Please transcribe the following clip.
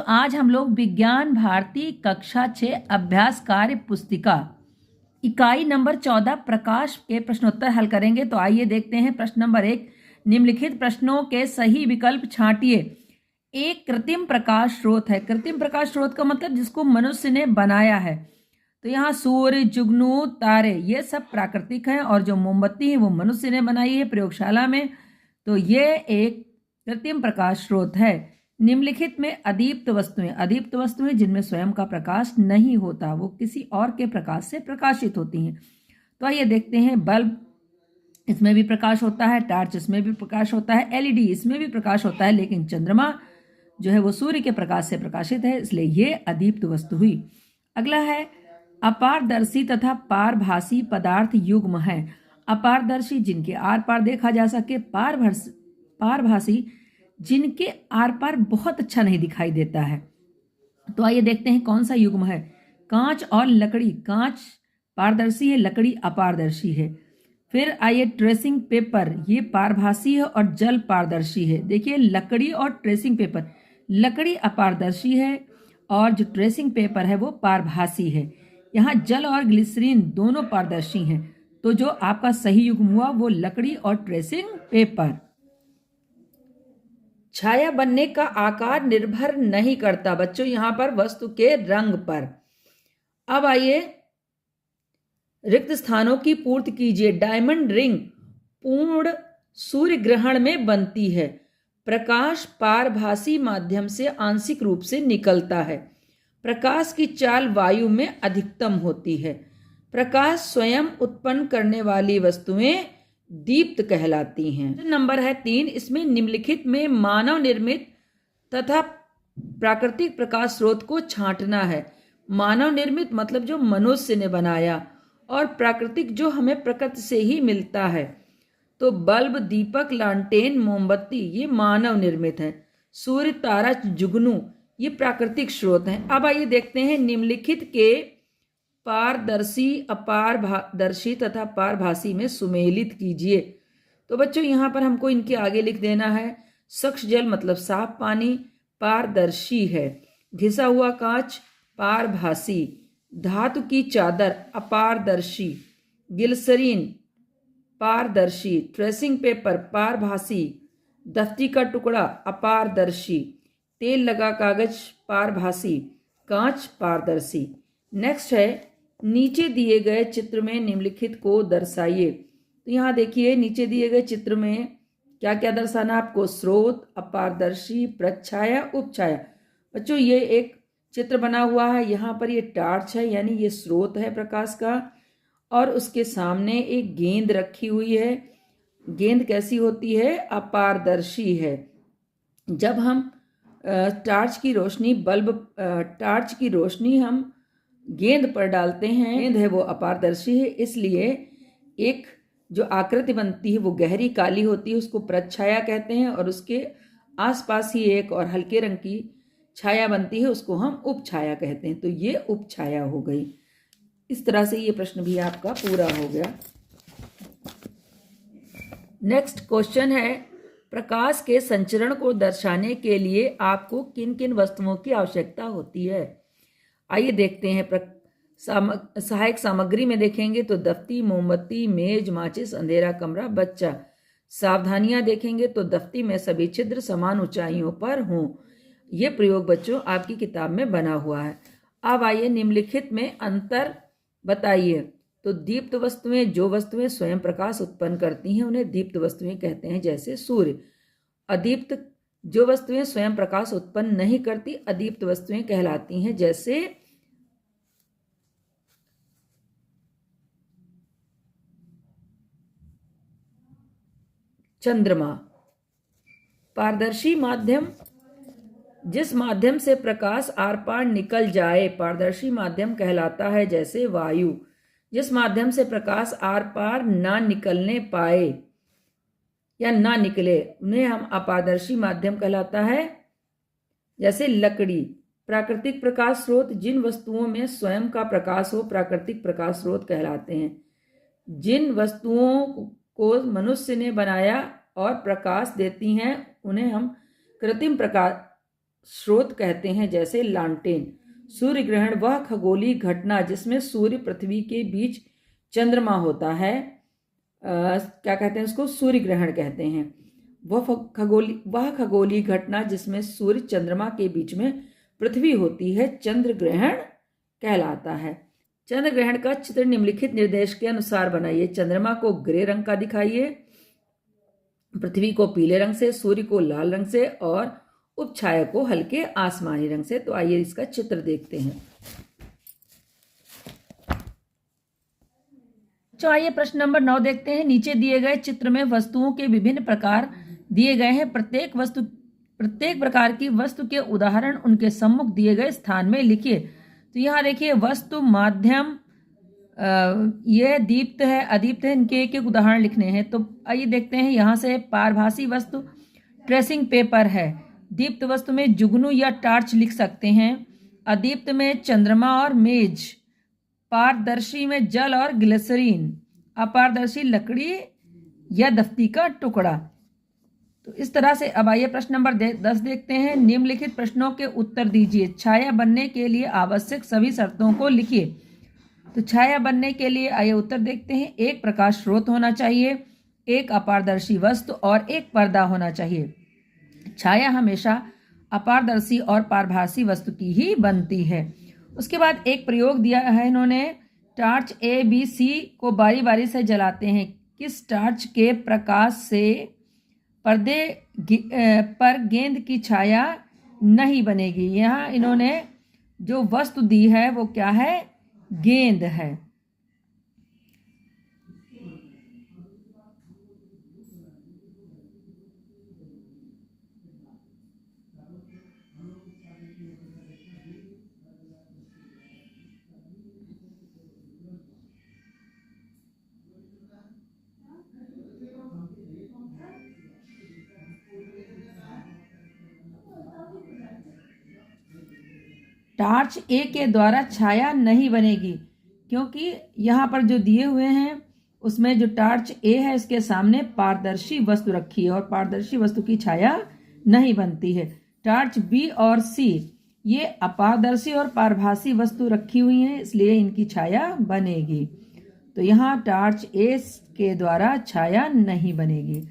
आज हम लोग विज्ञान भारती कक्षा 6 अभ्यास कार्य पुस्तिका इकाई नंबर 14 प्रकाश के प्रश्नोत्तर हल करेंगे। तो आइए देखते हैं प्रश्न नंबर 1। निम्नलिखित प्रश्नों के सही विकल्प छांटिए। एक कृत्रिम प्रकाश स्रोत है। कृत्रिम प्रकाश स्रोत का मतलब जिसको मनुष्य ने बनाया है। तो यहाँ सूर्य, जुगनू, तारे ये सब प्राकृतिक हैं और जो मोमबत्ती है वो मनुष्य ने बनाई है प्रयोगशाला में। तो ये एक कृत्रिम प्रकाश स्रोत है। निम्नलिखित में अदीप्त वस्तुएं जिनमें स्वयं का प्रकाश नहीं होता, वो किसी और के प्रकाश से प्रकाशित होती हैं। तो आइए देखते हैं। बल्ब, इसमें भी प्रकाश होता है। टार्च, इसमें भी प्रकाश होता है। एलईडी, इसमें भी प्रकाश होता है। लेकिन चंद्रमा जो है वो सूर्य के प्रकाश से प्रकाशित है, इसलिए ये अदीप्त वस्तु हुई। अगला है अपारदर्शी तथा पारभासी पदार्थ युग्म है। अपारदर्शी जिनके आर पार देखा जा सके, पारभासी जिनके आर पार बहुत अच्छा नहीं दिखाई देता है। तो आइए देखते हैं कौन सा युग्म है। कांच और लकड़ी, कांच पारदर्शी है, लकड़ी अपारदर्शी है। फिर आइए ट्रेसिंग पेपर, ये पारभासी है और जल पारदर्शी है। देखिए लकड़ी और ट्रेसिंग पेपर, लकड़ी अपारदर्शी है और जो ट्रेसिंग पेपर है वो पारभासी है। यहाँ जल और ग्लिसरीन दोनों पारदर्शी हैं। तो जो आपका सही युग्म हुआ वो लकड़ी और ट्रेसिंग पेपर। छाया बनने का आकार निर्भर नहीं करता बच्चों यहाँ पर वस्तु के रंग पर। अब आइए रिक्त स्थानों की पूर्ति कीजिए। डायमंड रिंग पूर्ण सूर्य ग्रहण में बनती है। प्रकाश पारभासी माध्यम से आंशिक रूप से निकलता है। प्रकाश की चाल वायु में अधिकतम होती है। प्रकाश स्वयं उत्पन्न करने वाली वस्तुएं दीप्त कहलाती हैं। नंबर है 3। इसमें निम्नलिखित में मानव निर्मित तथा प्राकृतिक प्रकाश स्रोत को छांटना है। मानव निर्मित मतलब जो मनुष्य ने बनाया, और प्राकृतिक जो हमें प्रकृति से ही मिलता है। तो बल्ब, दीपक, लालटेन, मोमबत्ती ये मानव निर्मित है। सूर्य, तारा, जुगनू ये प्राकृतिक स्रोत हैं। अब आइए देखते हैं निम्नलिखित के पारदर्शी, अपारदर्शी तथा पारभासी में सुमेलित कीजिए। तो बच्चों यहाँ पर हमको इनके आगे लिख देना है। स्वच्छ जल मतलब साफ पानी पारदर्शी है। घिसा हुआ कांच पारभासी। धातु की चादर अपारदर्शी। ग्लिसरीन पारदर्शी। ट्रेसिंग पेपर पारभासी। दफ्ती का टुकड़ा अपारदर्शी। तेल लगा कागज पारभासी। कांच पारदर्शी। नेक्स्ट है नीचे दिए गए चित्र में निम्नलिखित को दर्शाइए। तो यहाँ देखिए नीचे दिए गए चित्र में क्या क्या दर्शाना आपको। स्रोत, अपारदर्शी, प्रच्छाया, उपछाया। बच्चों ये एक चित्र बना हुआ है। यहाँ पर ये टार्च है यानी ये स्रोत है प्रकाश का, और उसके सामने एक गेंद रखी हुई है। गेंद कैसी होती है? अपारदर्शी है। जब हम टार्च की रोशनी हम गेंद पर डालते हैं, गेंद है वो अपारदर्शी है, इसलिए एक जो आकृति बनती है वो गहरी काली होती है, उसको प्रच्छाया कहते हैं, और उसके आसपास ही एक और हल्के रंग की छाया बनती है, उसको हम उपछाया कहते हैं। तो ये उपछाया हो गई। इस तरह से ये प्रश्न भी आपका पूरा हो गया। नेक्स्ट क्वेश्चन है प्रकाश के संचरण को दर्शाने के लिए आपको किन किन वस्तुओं की आवश्यकता होती है। आइए देखते हैं। सहायक सामग्री में देखेंगे तो दफ्ती, मोमबत्ती, मेज, माचिस, अंधेरा कमरा, बच्चा। सावधानियां देखेंगे तो दफ्ती में सभी छिद्र समान ऊंचाइयों पर हों। ये प्रयोग बच्चों आपकी किताब में बना हुआ है। अब आइए निम्नलिखित में अंतर बताइए। तो दीप्त वस्तुएं, जो वस्तुएं स्वयं प्रकाश उत्पन्न करती हैं उन्हें दीप्त वस्तुएं कहते हैं, जैसे सूर्य। अदीप्त, जो वस्तुएं स्वयं प्रकाश उत्पन्न नहीं करती अदीप्त वस्तुएं कहलाती हैं, जैसे चंद्रमा। पारदर्शी माध्यम, जिस माध्यम से प्रकाश आर पार निकल जाए पारदर्शी माध्यम कहलाता है, जैसे वायु। जिस माध्यम से प्रकाश आर पार ना निकलने पाए या ना निकले उन्हें हम अपारदर्शी माध्यम कहलाता है, जैसे लकड़ी। प्राकृतिक प्रकाश स्रोत, जिन वस्तुओं में स्वयं का प्रकाश हो प्राकृतिक प्रकाश स्रोत कहलाते हैं। जिन वस्तुओं को मनुष्य ने बनाया और प्रकाश देती हैं उन्हें हम कृत्रिम प्रकाश स्रोत कहते हैं, जैसे लालटेन। सूर्य ग्रहण वह खगोलीय घटना जिसमें सूर्य पृथ्वी के बीच चंद्रमा होता है, क्या कहते हैं उसको, सूर्य ग्रहण कहते हैं। वह खगोलीय घटना जिसमें सूर्य चंद्रमा के बीच में पृथ्वी होती है चंद्र ग्रहण कहलाता है। चंद्र ग्रहण का चित्र निम्नलिखित निर्देश के अनुसार बनाइए। चंद्रमा को ग्रे रंग का दिखाइए, पृथ्वी को पीले रंग से, सूर्य को लाल रंग से और उपछाया को हल्के आसमानी रंग से। तो आइए इसका चित्र देखते हैं। तो आइए प्रश्न नंबर 9 देखते हैं। नीचे दिए गए चित्र में वस्तुओं के विभिन्न प्रकार दिए गए हैं। प्रत्येक प्रकार की वस्तु के उदाहरण उनके सम्मुख दिए गए स्थान में लिखिए। तो यहाँ देखिए वस्तु, माध्यम, ये दीप्त है, अदीप्त है, इनके एक एक उदाहरण लिखने हैं। तो आइए देखते हैं। यहाँ से पारभासी वस्तु ट्रेसिंग पेपर है। दीप्त वस्तु में जुगनू या टार्च लिख सकते हैं। अदीप्त में चंद्रमा और मेज। पारदर्शी में जल और ग्लिसरीन। अपारदर्शी लकड़ी या दफ्ती का टुकड़ा। तो इस तरह से अब आइए प्रश्न नंबर 10 देखते हैं। निम्नलिखित प्रश्नों के उत्तर दीजिए। छाया बनने के लिए आवश्यक सभी शर्तों को लिखिए। तो छाया बनने के लिए आइए उत्तर देखते हैं। एक प्रकाश स्रोत होना चाहिए, एक अपारदर्शी वस्तु और एक पर्दा होना चाहिए। छाया हमेशा अपारदर्शी और पारभासी वस्तु की ही बनती है। उसके बाद एक प्रयोग दिया है इन्होंने। टार्च A, B, C को बारी बारी से जलाते हैं। किस टार्च के प्रकाश से पर्दे पर गेंद की छाया नहीं बनेगी? यहाँ इन्होंने जो वस्तु दी है वो क्या है? गेंद है। टार्च ए के द्वारा छाया नहीं बनेगी, क्योंकि यहाँ पर जो दिए हुए हैं उसमें जो टार्च ए है इसके सामने पारदर्शी वस्तु रखी है और पारदर्शी वस्तु की छाया नहीं बनती है। टार्च बी और सी ये अपारदर्शी और पारभासी वस्तु रखी हुई हैं, इसलिए इनकी छाया बनेगी। तो यहाँ टार्च ए के द्वारा छाया नहीं बनेगी।